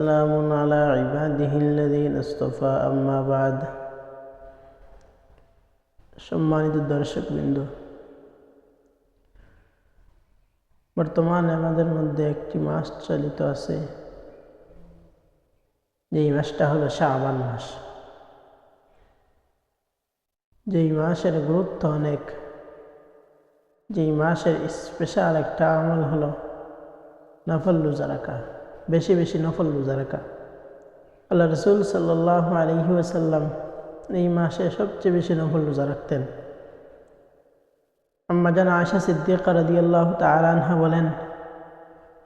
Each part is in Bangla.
সালামুন আলা ইবাদিহিল্লাযীনা ইসতাফা আম্মা বা'দ। সম্মানিত দর্শকবৃন্দ, বর্তমানে আমাদের মধ্যে একটি মাস চলিত আছে, যেই মাসটা হলো শাবান মাস। যেই মাসের গুরুত্ব অনেক, যেই মাসের স্পেশাল একটা আমল হলো নফল রোজা রাখা, বেশি বেশি নফল রোজা রাখা। আল্লাহ রাসূল সাল্লাল্লাহু আলাইহি ওয়াসাল্লাম এই মাসে সবচেয়ে বেশি নফল রোজা রাখতেন। আম্মা জান আয়েশা সিদ্দিকা রাদিয়াল্লাহু তাআলা আনহা বলেন,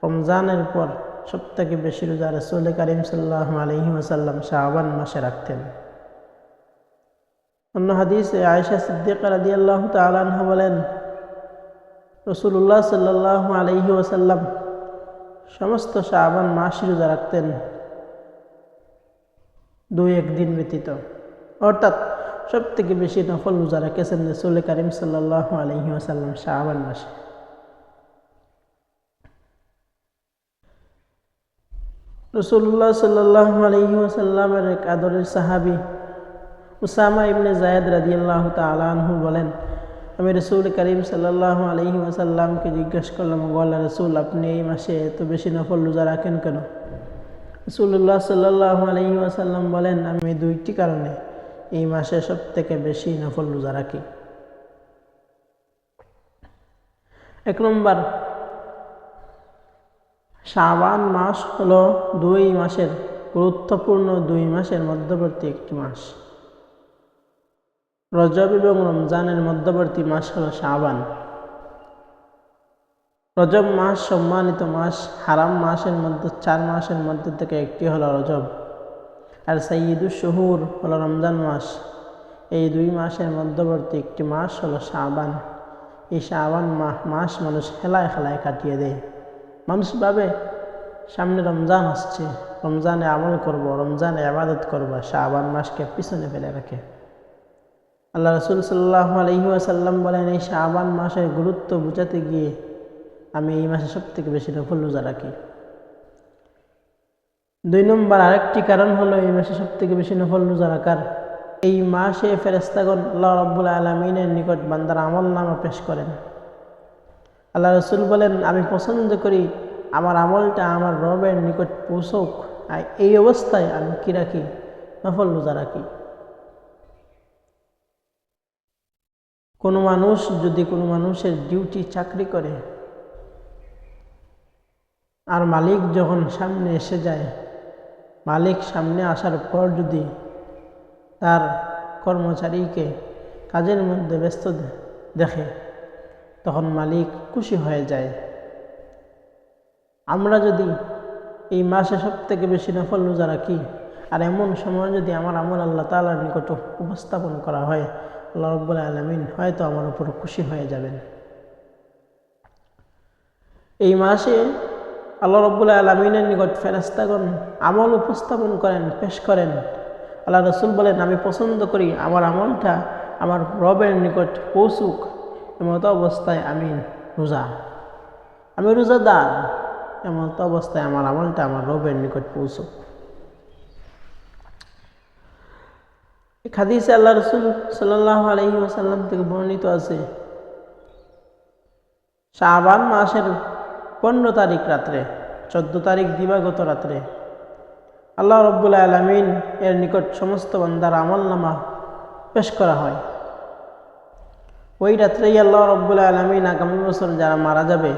রমজানের পর সবথেকে বেশি রোজা রাসূল কারীম সাল্লাল্লাহু আলাইহি ওয়াসাল্লাম শাবান মাসে রাখতেন। অন্য হাদিসে আয়েশা সিদ্দিকা রাদিয়াল্লাহু তাআলা আনহা বলেন, রাসূলুল্লাহ সাল্লাল্লাহু আলাইহি ওয়াসাল্লাম সমস্ত শাবান মাস রোজা রাখতেন 2-1 দিন ব্যতীত। অর্থাৎ সব থেকে বেশি নফল রোজা রেখেছেন রাসূল কারীম সাল্লাল্লাহু আলাইহি ওয়াসাল্লাম শাবান মাসে। রাসূলুল্লাহ সাল্লাল্লাহু আলাইহি ওয়াসাল্লামের এক আদরের সাহাবী উসামা ইবনে যায়েদ রাদিয়াল্লাহু তাআলা আনহু বলেন, আমি রাসূল কারীম সাল্লাল্লাহু আলাইহি ওয়াসাল্লামকে জিজ্ঞেস করলাম, আল্লাহর রাসূল, আপনি এই মাসে এত বেশি নফল রোজা রাখেন কেন? রাসূলুল্লাহ সাল্লাল্লাহু আলাইহি ওয়াসাল্লাম বলেন, আমি 2টি কারণে এই মাসে সব থেকে বেশি নফল রোজা রাখি। 1 নম্বর, শাবান মাস হলো 2 মাসের গুরুত্বপূর্ণ 2 মাসের মধ্যবর্তী একটি মাস। রজব এবং রমজানের মধ্যবর্তী মাস হলো শাবান। রজব মাস সম্মানিত মাস, হারাম মাসের মধ্যে 4 মাসের মধ্যে থেকে একটি হলো রজব, আর সাইয়্যিদুশ শুহুর হলো রমজান মাস। এই 2 মাসের মধ্যবর্তী একটি মাস হলো শাবান। এই শাবান মাস মানুষ খেলায় খেলায় কাটিয়ে দেয়। মানুষ ভাবে সামনে রমজান আসছে, রমজানে আমল করব, রমজানে ইবাদত করব, শাবান মাসকে পিছনে ফেলে রাখে। আল্লাহ রাসূল সাল্লাল্লাহু আলাইহি ওয়াসাল্লাম বলেন, এই শাবান মাসের গুরুত্ব বোঝাতে গিয়ে আমি এই মাসে সব থেকে বেশি নফল রোজা রাখি। 2 নম্বর আরেকটি কারণ হলো এই মাসে সব থেকে বেশি নফল রোজা রাখার, এই মাসে ফেরেশতাগণ আল্লাহ রাব্বুল আলামিনের নিকট বান্দার আমলনামা পেশ করেন। আল্লাহ রাসূল বলেন, আমি পছন্দ করি আমার আমলটা আমার রবের নিকট পৌঁছুক, আর এই অবস্থায় আমি কি রাখি? নফল রোজা রাখি। কোনো মানুষ যদি কোনো মানুষের ডিউটি চাকরি করে, আর মালিক যখন সামনে এসে যায়, মালিক সামনে আসার পর যদি তার কর্মচারীকে কাজের মধ্যে ব্যস্ত দেখে, তখন মালিক খুশি হয়ে যায়। আমরা যদি এই মাসে সব থেকে বেশি নফল রোজা রাখি, আর এমন সময় যদি আমার আমল আল্লাহ তাআলার নিকট উপস্থাপন করা হয়, আল্লাহ রাব্বুল আলামিন হয়তো আমার উপর খুশি হয়ে যাবেন। এই মাসে আল্লাহ রাব্বুল আলামিনের নিকট ফেরেশতাগণ আমল উপস্থাপন করেন, পেশ করেন। আল্লাহ রাসূল বলেন, আমি পছন্দ করি আমার আমলটা আমার রবের নিকট পৌঁছুক, এমত অবস্থায় আমি রোজাদার, এমত অবস্থায় আমার আমলটা আমার রবের নিকট পৌঁছুক। হাদিসে আল্লাহ রাসূল সাল্লাল্লাহু আলাইহি ওয়াসাল্লাম থেকে বর্ণিত আছে, শাবান মাসের 15 তারিখ রাত্রে, 14 তারিখ দিবাগত রাত্রে আল্লাহ রাব্বুল আলামিন এর নিকট সমস্ত বান্দার আমলনামা পেশ করা হয়। ওই রাত্রেই আল্লাহ রাব্বুল আলামিন আগামী বছর যারা মারা যাবে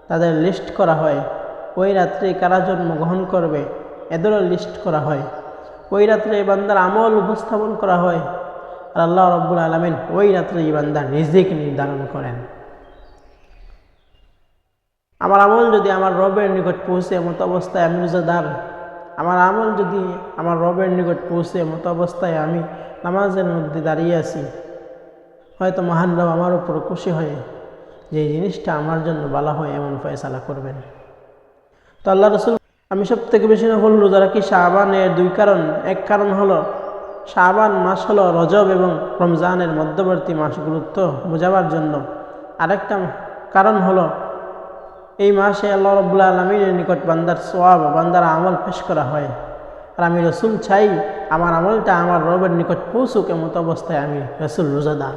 তাদের লিস্ট করা হয়। ওই রাত্রে কারা জন্মগ্রহণ করবে এদেরও লিস্ট করা হয়। ওই রাত্রে এই বান্দার আমল উপস্থাপন করা হয়, আর আল্লাহ রাব্বুল আলামিন ওই রাত্রে এই বান্দার রিজিক নির্ধারণ করেন। আমার আমল যদি আমার রবের নিকট পৌঁছে এমত অবস্থায় আমি রোজাদার, আমার আমল যদি আমার রবের নিকট পৌঁছে এমত অবস্থায় আমি নামাজের মধ্যে দাঁড়িয়ে আছি, হয়তো মহান রব আমার উপর খুশি হয়ে যে এই জিনিসটা আমার জন্য ভালো হয় এমন ফয়সালা করবেন। তো আল্লাহ রাসূল, আমি সব থেকে বেশি নফল রোজা রাখি শাবানের 2 কারণ। এক কারণ হলো শাবান মাস হলো রজব এবং রমজানের মধ্যবর্তী মাস, গুরুত্ব বোঝাবার জন্য। আরেকটা কারণ হলো এই মাসে আল্লাহ রাব্বুল আলামিনের নিকট বান্দার সওয়াব, বান্দার আমল পেশ করা হয়। আর আমি রসুল চাই আমার আমলটা আমার রবের নিকট পৌঁছুক, এমত অবস্থায় আমি রসুল রোজাদার।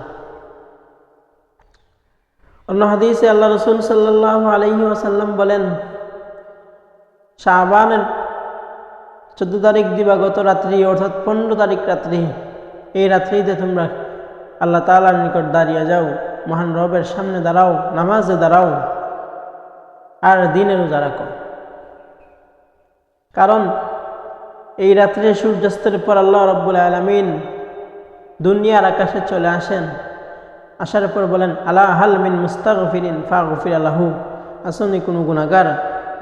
অন্য হাদিসে আল্লাহ রসুল সাল্লাল্লাহু আলাইহি ওয়াসাল্লাম বলেন, শাবানের 14 তারিখ দিবাগত রাত্রি অর্থাৎ 15 তারিখ রাত্রি, এই রাত্রিতে তোমরা আল্লাহ তাআলার নিকট দাঁড়িয়ে যাও, মহান রবের সামনে দাঁড়াও, নামাজে দাঁড়াও আর দিনে রোজা রাখো। কারণ এই রাত্রে সূর্যাস্তের পর আল্লাহ রাব্বুল আলামিন দুনিয়ার আকাশে চলে আসেন। আসার পর বলেন, আলা হাল মিন মুস্তাগফিরিন ফাগফির লাহু, আসনি কোনো গুনাহগার,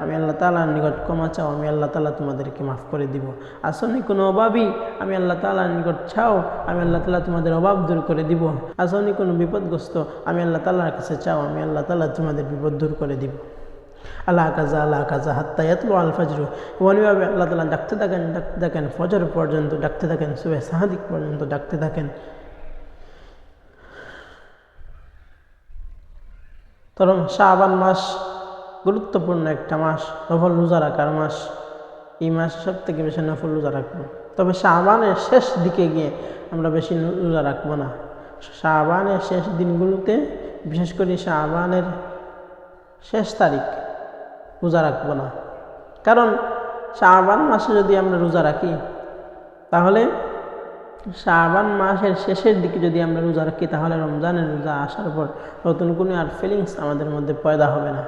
আমি আল্লাহ তাআলার নিকট ক্ষমা চাও, আমি আল্লাহ তাআলা তোমাদেরকে মাফ করে দিব। আসনি কোনো অভাবী, আমি আল্লাহ তাআলার নিকট চাও, আমি আল্লাহ তাআলা তোমাদের অভাব দূর করে দিব। আসনি কোনো বিপদগ্রস্ত, আমি আল্লাহ তাআলার কাছে চাও, আমি আল্লাহ তাআলা তোমাদের বিপদ দূর করে দিব। আল্লাহ কাজা হাত্তা ইয়াতলু আল ফাজর, এমনভাবে আল্লাহ তাআলা ডাকতে থাকেন ফজর পর্যন্ত, ডাকতে থাকেন সুবহ সাদিক পর্যন্ত, ডাকতে থাকেন। কারণ শাবান মাস গুরুত্বপূর্ণ একটা মাস, নফল রোজা রাখার মাস। এই মাসে সব থেকে বেশি নফল রোজা রাখবো। তবে শাবানের শেষ দিকে গিয়ে আমরা বেশি রোজা রাখবো না। শাবানের শেষ দিনগুলোতে, বিশেষ করে শাবানের শেষ তারিখ রোজা রাখবো না। কারণ শাবান মাসে যদি আমরা রোজা রাখি, তাহলে শাবান মাসের শেষের দিকে যদি আমরা রোজা রাখি, তাহলে রমজানের রোজা আসার পর নতুন কোনো আর ফিলিংস আমাদের মধ্যে পয়দা হবে না।